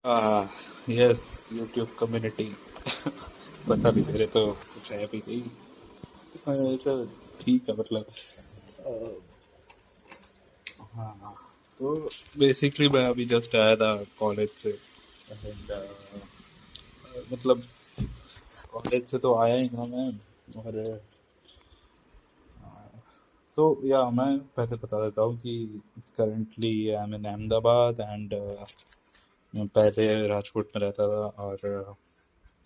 आ, yes, YouTube community. बता भी दे रहे तो कुछ है भी नहीं। तो ठीक है, मतलब हाँ। तो बेसिकली मैं अभी जस्ट आया था कॉलेज से। एंड मतलब कॉलेज से तो आया ही था मैं। और सो या मैं पहले बता देता हूँ कि currently I am in Ahmedabad and मैं पहले राजकोट में रहता था। और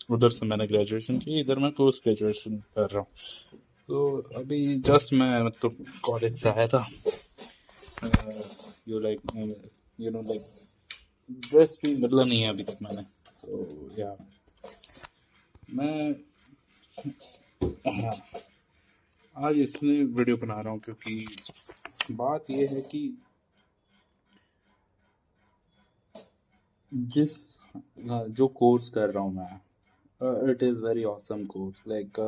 उधर से मैंने ग्रेजुएशन की, इधर मैं पोस्ट ग्रेजुएशन कर रहा हूँ। तो अभी जस्ट मैं मतलब कॉलेज से आया था। You like you know like dress भी बदला नहीं है अभी तक मैंने। सो या मैं हाँ, आज इसलिए वीडियो बना रहा हूँ क्योंकि बात यह है कि जिस जो कोर्स कर रहा हूँ मैं, it is very awesome course. Like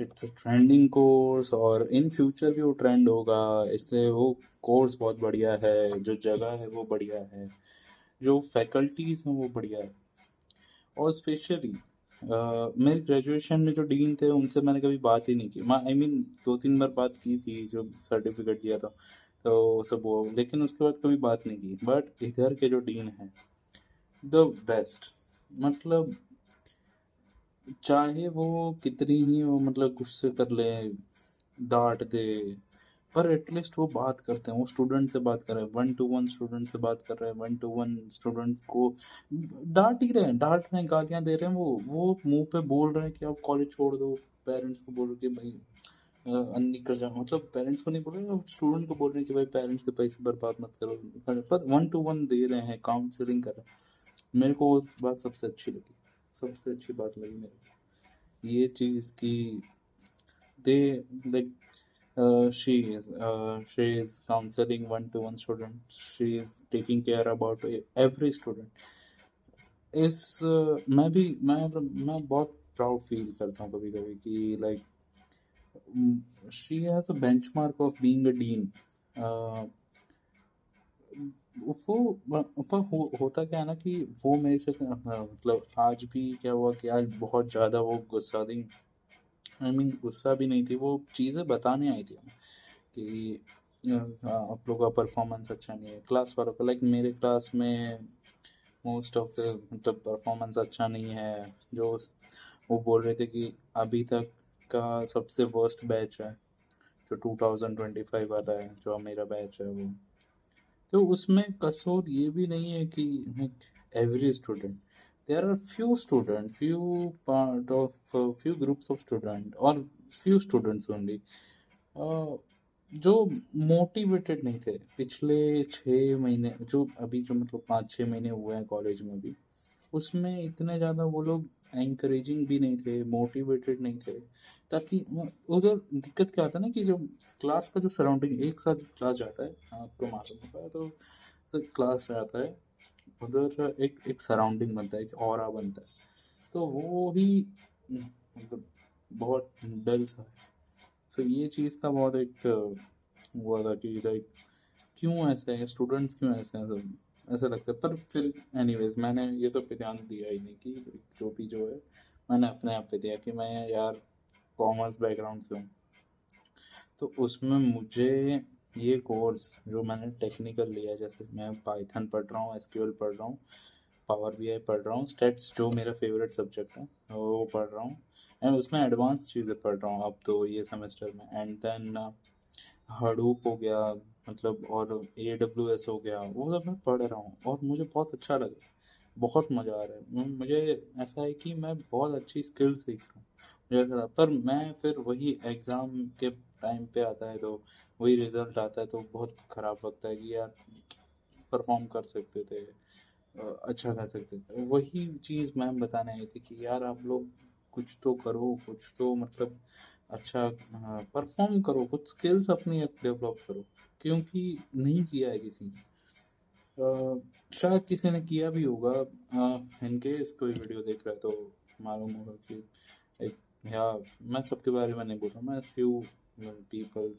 it's a trending course और इन फ्यूचर भी वो ट्रेंड होगा। इसलिए वो कोर्स बहुत बढ़िया है, जो जगह है वो बढ़िया है, जो फैकल्टीज हैं वो बढ़िया है। और स्पेशली मेरे ग्रेजुएशन में जो डीन थे उनसे मैंने कभी बात ही नहीं की। मैं आई मीन 2-3 बार बात की थी जो सर्टिफिकेट दिया था, तो सब वो, लेकिन उसके बाद कभी बात नहीं की। बट इधर के जो डीन है, द बेस्ट। मतलब चाहे वो कितनी ही वो मतलब गुस्से कर ले, डांट दे, पर एटलीस्ट वो बात करते हैं। वो स्टूडेंट से बात कर रहे हैं, 1-to-1 स्टूडेंट से बात कर रहे हैं, 1-to-1 स्टूडेंट को डांट ही रहे हैं, डांट रहे हैं, गालियां दे रहे हैं। वो मुंह पे बोल रहे हैं कि आप कॉलेज छोड़ दो। पेरेंट्स को बोल रहे कि भाई निकल जाओ, मतलब पेरेंट्स को नहीं बोल रहे, स्टूडेंट को बोल रहे हैं कि भाई पेरेंट्स के पैसे बर्बाद मत करो। पर 1-to-1 दे रहे हैं, काउंसलिंग कर रहे हैं। मेरे को वो बात सबसे अच्छी लगी, सबसे अच्छी बात लगी मेरे को ये चीज़ कि they like she is counseling 1-to-1 student, she is taking care about every student। इस मैं बहुत प्राउड फील करता हूँ कभी कभी कि like she has a benchmark of being a dean. होता क्या है ना कि वो मेरे से मतलब आज भी क्या हुआ कि आज बहुत ज़्यादा वो गुस्सा थी। आई मीन गुस्सा भी नहीं थी, वो चीज़ें बताने आई थी कि आप लोगों का परफॉर्मेंस अच्छा नहीं है क्लास वालों का। लाइक मेरे क्लास में मोस्ट ऑफ द मतलब परफॉर्मेंस अच्छा नहीं है। जो वो बोल रहे थे कि अभी तक का सबसे वर्स्ट बैच है जो 2025 वाला है, जो मेरा बैच है वो। तो उसमें कसूर ये भी नहीं है कि every student, there are few student, few part of few groups of student और फ्यू स्टूडेंट्स ओनली जो मोटिवेटेड नहीं थे पिछले 6 महीने, जो अभी जो मतलब 5-6 महीने हुए हैं कॉलेज में भी, उसमें इतने ज़्यादा वो लोग एंकरेजिंग भी नहीं थे, मोटिवेटेड नहीं थे। ताकि उधर दिक्कत क्या आता है ना कि जो क्लास का जो सराउंडिंग, एक साथ क्लास जाता है, आपको मालूम होगा तो क्लास जाता है, उधर एक एक सराउंडिंग बनता है, एक ऑरा बनता है। तो वो ही मतलब बहुत डल सा है। तो ये चीज़ का बहुत एक हुआ था कि लाइक क्यों ऐसे हैं स्टूडेंट्स, क्यों ऐसे हैं सब, ऐसा लगता है। पर फिर एनीवेज मैंने ये सब पे ध्यान दिया ही नहीं कि जो भी जो है, मैंने अपने आप पे दिया कि मैं यार कॉमर्स बैकग्राउंड से हूँ। तो उसमें मुझे ये कोर्स जो मैंने टेक्निकल लिया, जैसे मैं पाइथन पढ़ रहा हूँ, एसक्यूएल पढ़ रहा हूँ, पावर बीआई पढ़ रहा हूँ, स्टेट्स जो मेरा फेवरेट सब्जेक्ट है वो पढ़ रहा हूँ। एंड उसमें एडवांस चीज़ें पढ़ रहा हूँ अब तो ये सेमेस्टर में। एंड देन हडूप हो गया, मतलब और AWS हो गया, वो सब मैं पढ़ रहा हूँ और मुझे बहुत अच्छा लगा, बहुत मज़ा आ रहा है मुझे। ऐसा है कि मैं बहुत अच्छी स्किल सीख रहा हूँ, मुझे ऐसा लगा। पर मैं फिर वही एग्ज़ाम के टाइम पे आता है तो वही रिजल्ट आता है तो बहुत ख़राब लगता है कि यार परफॉर्म कर सकते थे, अच्छा कर सकते थे। वही चीज़ मैम बताने आई थी कि यार आप लोग कुछ तो करो, कुछ तो मतलब अच्छा परफॉर्म करो, कुछ स्किल्स अपनी डेवलप करो, क्योंकि नहीं किया है किसी ने। शायद किसी ने किया भी होगा, इनके कोई वीडियो देख रहा है तो मालूम होगा कि एक, या मैं सबके बारे में नहीं बोल रहा, मैं फ्यू पीपल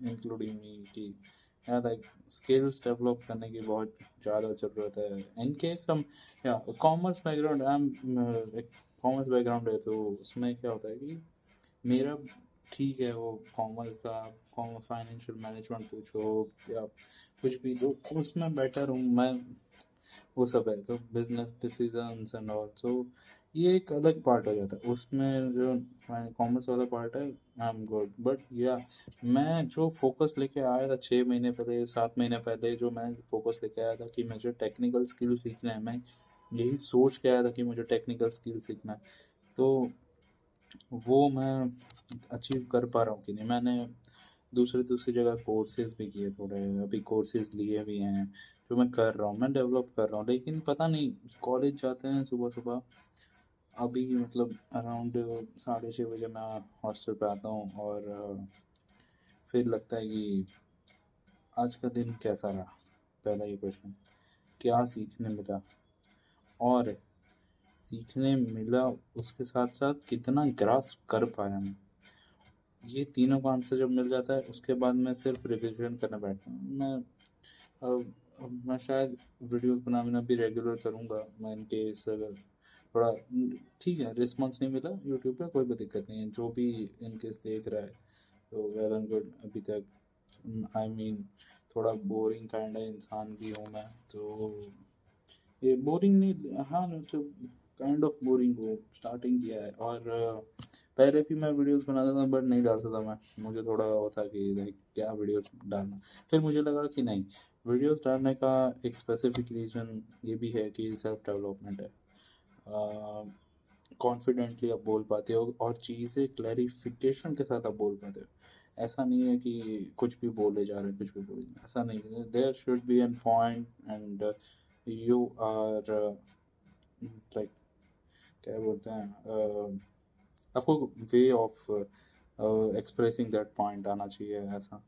इंक्लूडिंग मी, कि या लाइक स्किल्स डेवलप करने की बहुत ज़्यादा ज़रूरत है। इन केस हम या कॉमर्स बैकग्राउंड एक कॉमर्स बैकग्राउंड है, तो उसमें क्या होता है कि मेरा ठीक है वो कॉमर्स का, फाइनेंशियल मैनेजमेंट पूछो या कुछ भी, जो उसमें बेटर हूँ मैं, वो सब है। तो बिजनेस डिसीजंस एंड ऑल, सो ये एक अलग पार्ट हो जाता है उसमें। जो कॉमर्स वाला पार्ट है, आई एम गुड, बट या मैं जो फोकस लेके आया था 6 महीने पहले, 7 महीने पहले, जो मैं फोकस लेके आया था कि मुझे टेक्निकल स्किल सीखना है, मैं यही सोच के आया था कि मुझे टेक्निकल स्किल सीखना है, तो वो मैं अचीव कर पा रहा हूँ कि नहीं। मैंने दूसरी दूसरी जगह कोर्सेज भी किए थोड़े, अभी कोर्सेज लिए भी हैं, जो मैं कर रहा हूँ, मैं डेवलप कर रहा हूँ, लेकिन पता नहीं, कॉलेज जाते हैं सुबह सुबह, अभी मतलब अराउंड 6:30 बजे मैं हॉस्टल पे आता हूँ, और फिर लगता है कि आज का दिन कैसा रहा, पहला ये क्वेश्चन, क्या सीखने मिला, और सीखने मिला उसके साथ साथ कितना ग्रास्प कर पाया मैं। ये तीनों का आंसर जब मिल जाता है, उसके बाद मैं सिर्फ रिविजन करने बैठता हूँ। अब मैं शायद वीडियोस बनाना भी रेगुलर करूँगा। मैं इनके इस अगर थोड़ा ठीक है, रिस्पॉन्स नहीं मिला यूट्यूब पे, कोई भी दिक्कत नहीं है, जो भी इनकेस देख रहा है तो वेल एंड गुड। अभी तक आई मीन थोड़ा बोरिंग काइंड इंसान भी हूँ मैं, तो ये बोरिंग नहीं, हाँ मतलब काइंड ऑफ बोरिंग को स्टार्टिंग किया है। और पहले भी मैं वीडियोस बनाता था बट नहीं डालता था मैं, मुझे थोड़ा वो था कि लाइक क्या वीडियोस डालना। फिर मुझे लगा कि नहीं, वीडियोस डालने का एक स्पेसिफिक रीज़न ये भी है कि सेल्फ डेवलपमेंट है। कॉन्फिडेंटली आप बोल पाते हो और चीज़ें क्लैरिफिकेशन के साथ आप बोल पाते हो। ऐसा नहीं है कि कुछ भी बोले जा रहे हैं, कुछ भी बोले जा रहे हैं, ऐसा नहीं है। There should be an point and you are like, क्या बोलते हैं, आपको way of expressing that point आना चाहिए ऐसा।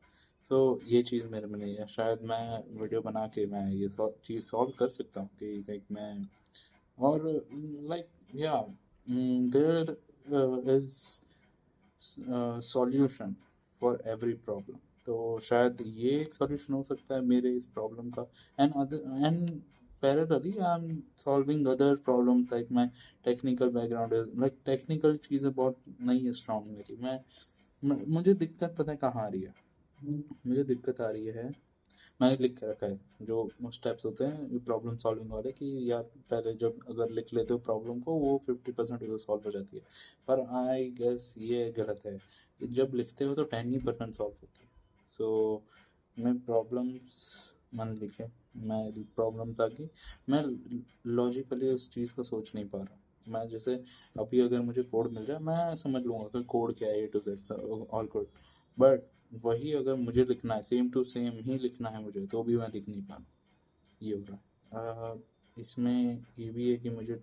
तो ये चीज़ मेरे में नहीं है। शायद मैं वीडियो बना के मैं ये चीज़ सॉल्व कर सकता हूँ कि लाइक मैं, और लाइक या there is solution for every problem. तो शायद ये एक सॉल्यूशन हो सकता है मेरे इस प्रॉब्लम का। And parallelly I am solving other problems, like my technical background is like, technical चीज़ें बहुत नहीं है स्ट्रांग मेरी। मुझे दिक्कत पता है कहाँ आ रही है, मुझे दिक्कत आ रही है, मैंने लिख के रखा है जो स्टेप्स होते हैं प्रॉब्लम सॉल्विंग वाले, कि यार पहले जब अगर लिख लेते हो प्रॉब्लम को, वो 50% उसे सॉल्व हो जाती है। पर आई गेस ये गलत है, जब लिखते हो तो 10% सॉल्व होती है। सो मैं प्रॉब्लम्स मैंने लिखे, मैं प्रॉब्लम था कि मैं लॉजिकली उस चीज़ को सोच नहीं पा रहा। मैं जैसे अभी अगर मुझे कोड मिल जाए, मैं समझ लूँगा कि कोड क्या है, A to Z all code, but वही अगर मुझे लिखना है, सेम टू सेम ही लिखना है मुझे, तो भी मैं लिख नहीं पा रहा, ये हो रहा है। इसमें ये भी है कि मुझे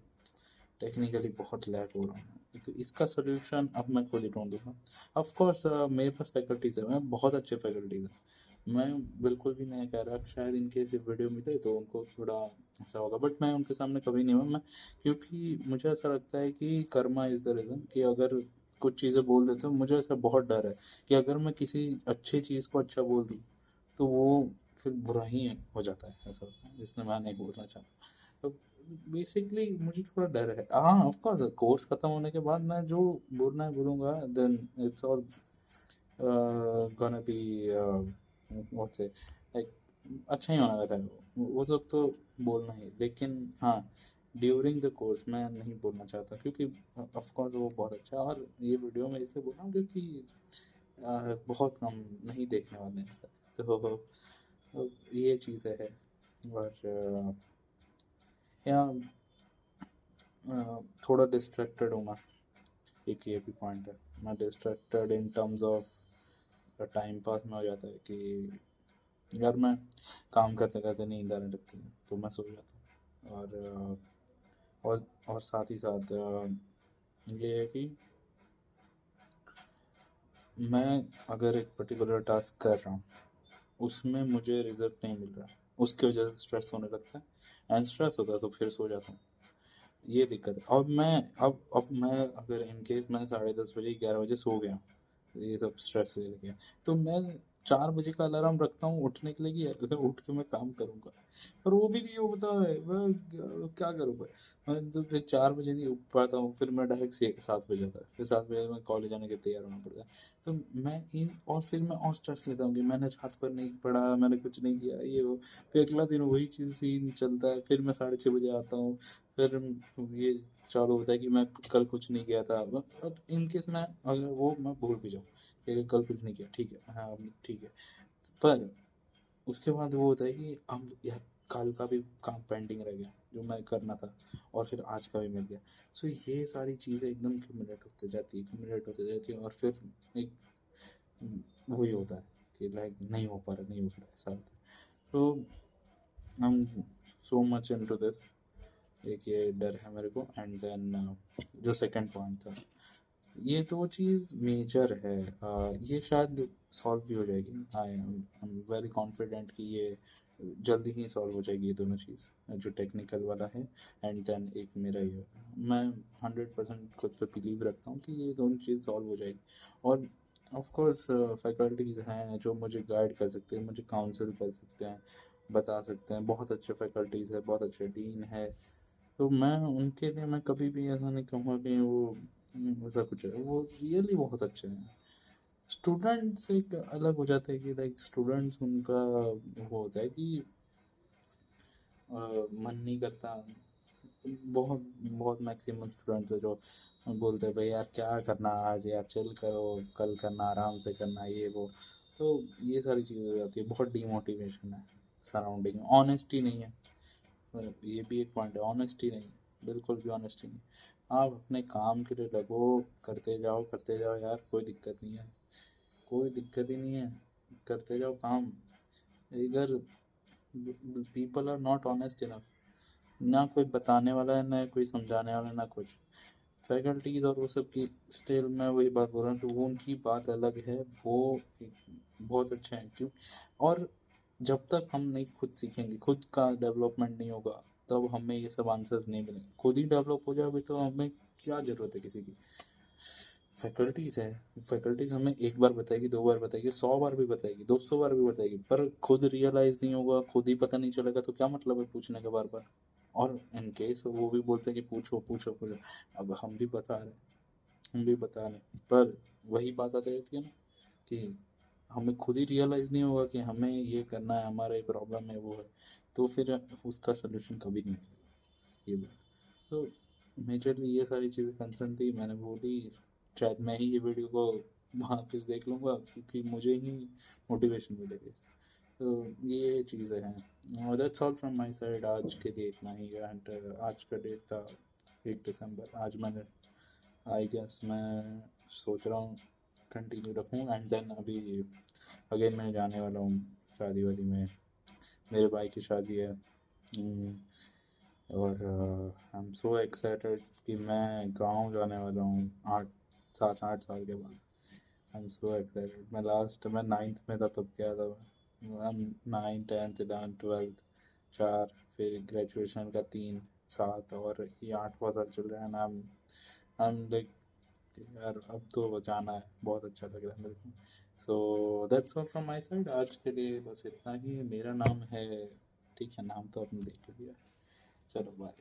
टेक्निकली बहुत लैक हो रहा है, तो इसका सोल्यूशन अब मैं खुद ही ढूंढूंगा। ऑफ कोर्स मेरे पास फैकल्टीज है, मैं बहुत अच्छे फैकल्टीज हैं, मैं बिल्कुल भी नहीं कह रहा शायद इनके से वीडियो मिले तो उनको थोड़ा ऐसा होगा, बट मैं उनके सामने कभी नहीं हुआ मैं, क्योंकि मुझे ऐसा लगता है कि कर्मा इज़ द रीज़न, कि अगर कुछ चीज़ें बोल देते हो, मुझे ऐसा बहुत डर है कि अगर मैं किसी अच्छी चीज़ को अच्छा बोल दूँ तो वो फिर बुरा ही हो जाता है, ऐसा होता है, इसलिए मैं नहीं बोलना चाहता। तो बेसिकली मुझे थोड़ा डर है। हाँ ऑफ कोर्स कोर्स खत्म होने के बाद मैं जो बोलना है बोलूँगा, then it's all gonna be what say like, अच्छा ही होना था। वो सब तो बोलना ही, लेकिन हाँ ड्यूरिंग द कोर्स मैं नहीं बोलना चाहता, क्योंकि ऑफ कोर्स वो बहुत अच्छा है, और ये वीडियो में इसलिए बोल रहा हूँ क्योंकि बहुत कम नहीं देखने वाले हैं सर, तो ये चीज़ें है। और या थोड़ा डिस्ट्रैक्टेड हूँ मैं, एक ये भी पॉइंट है, मैं distracted in terms of time pass में हो जाता है कि यार मैं काम करते करते नींद आने लगती है तो मैं सो जाता हूँ। और साथ ही साथ ये है कि मैं अगर एक पर्टिकुलर टास्क कर रहा हूँ, उसमें मुझे रिजल्ट नहीं मिल रहा, उसकी वजह से स्ट्रेस होने लगता है, एंड स्ट्रेस होता है तो फिर सो जाता हूँ। ये दिक्कत है। और मैं अब मैं अगर इन केस मैं 10:30 बजे 11 बजे सो गया, ये सब स्ट्रेस ले गया, तो मैं 4 बजे का अलार्म रखता हूँ उठने के लिए कि अगर उठ के मैं काम करूँगा, पर वो भी नहीं होता है। मैं क्या करूँगा? मैं तो फिर 4 बजे नहीं उठ पाता हूँ, फिर मैं डायरेक्ट से 7 बजे आता है, फिर 7 बजे मैं कॉलेज जाने के लिए तैयार होना पड़ता है। तो मैं इन और फिर मैं और स्ट्रेस लेता हूँ कि मैंने रात भर नहीं पढ़ा, मैंने कुछ नहीं किया, ये वो। फिर अगला दिन वही चीज़ सीन चलता है, फिर मैं 6:30 बजे आता हूँ, फिर ये चालू होता है कि मैं कल कुछ नहीं किया था। इन केस मैं अगर वो मैं भूल भी जाऊँ कि अगर कल कुछ नहीं किया, ठीक है, हाँ, ठीक है। पर उसके बाद वो होता है कि अब यार कल का भी काम पेंडिंग रह गया जो मैं करना था, और फिर आज का भी मिल गया। सो ये सारी चीज़ें एकदम क्यूमुलेट होते जाती है, और फिर एक वही होता है कि लाइक नहीं हो पा रहा, नहीं हो पा रहा, ऐसा होता है। तो I am so much into this. एक ये डर है मेरे को, एंड देन जो सेकंड पॉइंट था, ये दो चीज़ मेजर है। ये शायद सॉल्व भी हो जाएगी। आई एम वेरी कॉन्फिडेंट कि ये जल्दी ही सॉल्व हो जाएगी, ये दोनों चीज़, जो टेक्निकल वाला है एंड देन एक मेरा ये। मैं 100% खुद पे बिलीव रखता हूँ कि ये दोनों चीज़ सॉल्व हो जाएगी। और ऑफ कोर्स फैकल्टीज़ हैं जो मुझे गाइड कर सकते हैं, मुझे काउंसिल कर सकते हैं, बता सकते हैं। बहुत अच्छे फैकल्टीज़ है, बहुत अच्छे डीन है। तो मैं उनके लिए मैं कभी भी ऐसा नहीं कहूँगा कि वो ऐसा कुछ है। वो रियली बहुत अच्छे हैं। स्टूडेंट्स एक अलग हो जाते हैं कि लाइक स्टूडेंट्स उनका वो होता है कि मन नहीं करता। बहुत बहुत मैक्सिमम स्टूडेंट्स है जो बोलते हैं भाई यार क्या करना आज, यार चिल करो, कल करना, आराम से करना, ये वो। तो ये सारी चीज़ें हो जाती है, बहुत डीमोटिवेशन है सराउंडिंग, ऑनेस्टी नहीं है। ये भी एक पॉइंट है, ऑनेस्टी नहीं, बिल्कुल भी ऑनेस्टी नहीं। आप अपने काम के लिए लगो, करते जाओ यार, कोई दिक्कत नहीं है, कोई दिक्कत ही नहीं है, करते जाओ काम। इधर people are not honest enough, ना कोई बताने वाला है, ना कोई समझाने वाला है, ना कुछ। फैकल्टीज और वो सब की स्टिल मैं वही बात बोल रहा हूँ कि वो उनकी बात अलग है, वो बहुत अच्छे हैं। क्यों? और जब तक हम नहीं खुद सीखेंगे, खुद का डेवलपमेंट नहीं होगा, तब हमें ये सब आंसर्स नहीं मिलेंगे। खुद ही डेवलप हो जाओगे तो हमें क्या ज़रूरत है किसी की? फैकल्टीज़ है, फैकल्टीज़ हमें एक बार बताएगी, 2 बार बताएगी, 100 बार भी बताएगी, 200 बार भी बताएगी, पर खुद रियलाइज़ नहीं होगा, खुद ही पता नहीं चलेगा, तो क्या मतलब है पूछने का बार-बार? और इन केस वो भी बोलते हैं कि पूछो, पूछो, पूछो। अब हम भी बता रहे हैं, हम भी बता रहे हैं, पर वही बात आती रहती है ना कि हमें खुद ही रियलाइज़ नहीं होगा कि हमें ये करना है, हमारा ये प्रॉब्लम है, वो है, तो फिर उसका सॉल्यूशन कभी नहीं मिलेगा, ये बात। तो मेजरली ये सारी चीज़ें कंसर्न थी, मैंने बोली। शायद मैं ही ये वीडियो को वापस देख लूँगा क्योंकि मुझे ही मोटिवेशन मिलेगी इससे। तो ये चीज़ें हैं। That's all from my side. आज के लिए इतना ही। एंड आज का डेट था 1 दिसंबर। आज मैंने आई गेस मैं सोच रहा हूँ कंटिन्यू रखूँ, एंड देन अभी अगेन मैं जाने वाला हूँ शादी वादी में। मेरे भाई की शादी है। और आई एम सो एक्साइटेड कि मैं गाँव जाने वाला हूँ 7-8 साल के बाद। I am so excited. मैं 9th में था तब गया था मैं। 9, 10th, 11th, 12th 4, फिर ग्रेजुएशन का 3, 7, और ये 8वां साल चल रहा है ना। आई एम लाइक यार अब तो जाना है, बहुत अच्छा लग रहा है मेरे को। So that's all from my side. आज के लिए बस इतना ही। मेरा नाम है, ठीक है, नाम तो आपने देख लिया। चलो बाय।